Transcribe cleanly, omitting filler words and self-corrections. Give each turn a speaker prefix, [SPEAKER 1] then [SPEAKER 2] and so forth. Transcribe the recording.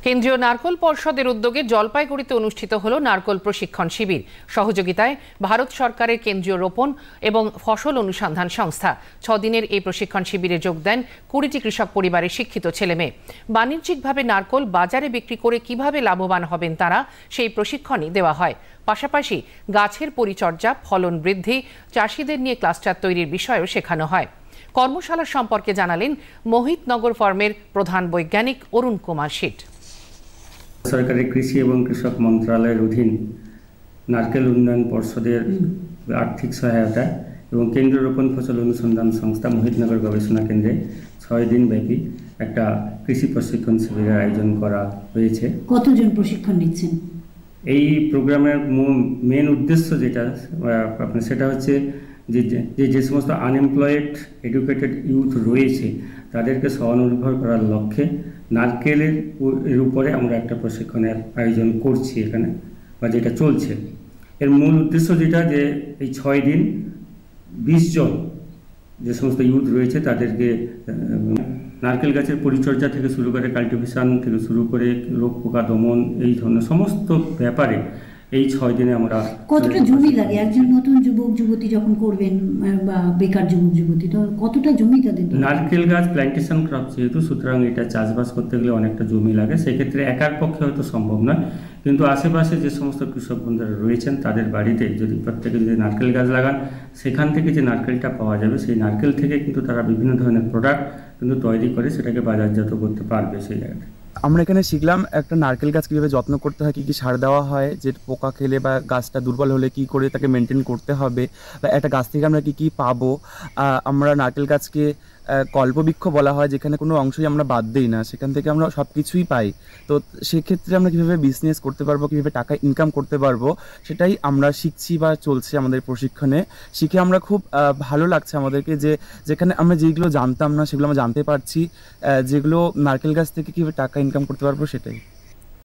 [SPEAKER 1] কেন্দ্রীয় নারকোল পর্ষদের উদ্যোগে জলপাইগুড়িতে অনুষ্ঠিত হলো নারকোল প্রশিক্ষণ শিবির। সহযোগিতায় ভারত সরকারের কেন্দ্রীয় রোপণ এবং ফসল অনুসন্ধান সংস্থা। 6 দিনের এই প্রশিক্ষণ শিবিরে যোগ দেন 20টি কৃষক পরিবারের শিক্ষিত ছেলেমেয়ে। বাণিজ্যিকভাবে নারকোল বাজারে বিক্রি করে কিভাবে লাভবান হবেন তারা, সেই প্রশিক্ষণই দেওয়া হয়। পাশাপাশি গাছের পরিচর্যা, ফলন বৃদ্ধি, চাষিদের নিয়ে ক্লাস্টার তৈরির বিষয়ও শেখানো হয়। কর্মশালা সম্পর্কে জানালেন মোহিতনগর ফার্মের প্রধান বৈজ্ঞানিক অরুণ কুমার শীট।
[SPEAKER 2] সরকারের কৃষি এবং কৃষক মন্ত্রণালয়ের অধীন নারকেল উন্নয়ন পর্ষদের আর্থিক সহায়তা এবং কেন্দ্রীয় রোপণ ফসল অনুসন্ধান সংস্থা মোহিতনগর গবেষণা কেন্দ্রে 6 দিন ব্যাপী একটা কৃষি প্রশিক্ষণ শিবিরের আয়োজন করা হয়েছে।
[SPEAKER 3] কতজন প্রশিক্ষণ নিচ্ছেন?
[SPEAKER 2] এই প্রোগ্রামের মেন উদ্দেশ্য যেটা সেটা হচ্ছে যে সমস্ত আনএমপ্লয়েড এডুকেটেড ইউথ রয়েছে তাদেরকে স্বনির্ভর করার লক্ষ্যে নারকেলের উপরে আমরা একটা প্রশিক্ষণের আয়োজন করছি এখানে, বা যেটা চলছে। এর মূল উদ্দেশ্য যেটা, যে এই 6 দিন 20 জন যে সমস্ত ইউথ রয়েছে তাদেরকে নারকেল গাছের পরিচর্যা থেকে শুরু করে কাল্টিভেশন থেকে শুরু করে রোগ পোকা দমন, এই ধরনের সমস্ত ব্যাপারে এই 6 দিনে আমরা।
[SPEAKER 3] কতটা জমি লাগে একজন নতুন যুবক যুবতী যখন করবেন, বা বেকার যুবক যুবতী, তো কতটা জমি তাদের?
[SPEAKER 2] নারকেল গাছ প্ল্যান্টেশন ক্রপ যেহেতু, সুতরাং এটা চাষবাস করতে গেলে অনেকটা জমি লাগে। সেক্ষেত্রে একার পক্ষে হয়তো সম্ভব নয়, কিন্তু আশেপাশে যে সমস্ত কৃষক বন্ধুরা রয়েছেন তাদের বাড়িতে যদি প্রত্যেকে যদি নারকেল গাছ লাগান, সেখান থেকে যে নারকেলটা পাওয়া যাবে সেই নারকেল থেকে কিন্তু তারা বিভিন্ন ধরনের প্রোডাক্ট কিন্তু তৈরি করে সেটাকে বাজারজাত করতে পারবে সেই জায়গাটা।
[SPEAKER 4] আমরা এখানে শিখলাম একটা নারকেল গাছ কীভাবে যত্ন করতে হয়, কী কী সার দেওয়া হয়, যে পোকা খেলে বা গাছটা দুর্বল হলে কী করে তাকে মেনটেন করতে হবে, বা একটা গাছ থেকে আমরা কী কী পাবো। আমরা নারকেল গাছকে কল্পবৃক্ষ বলা হয়, যেখানে কোনো অংশই আমরা বাদ দিই না, সেখান থেকে আমরা সব কিছুই পাই। তো সেক্ষেত্রে আমরা কীভাবে বিজনেস করতে পারবো, কীভাবে টাকা ইনকাম করতে পারবো, সেটাই আমরা শিখছি বা চলছে আমাদের প্রশিক্ষণে। শিখে আমরা খুব ভালো লাগছে আমাদেরকে, যে যেখানে আমরা যেগুলো জানতাম না সেগুলো আমরা জানতে পারছি, যেগুলো নারকেল গাছ থেকে কীভাবে টাকা ইনকাম করতে পারবো সেটাই।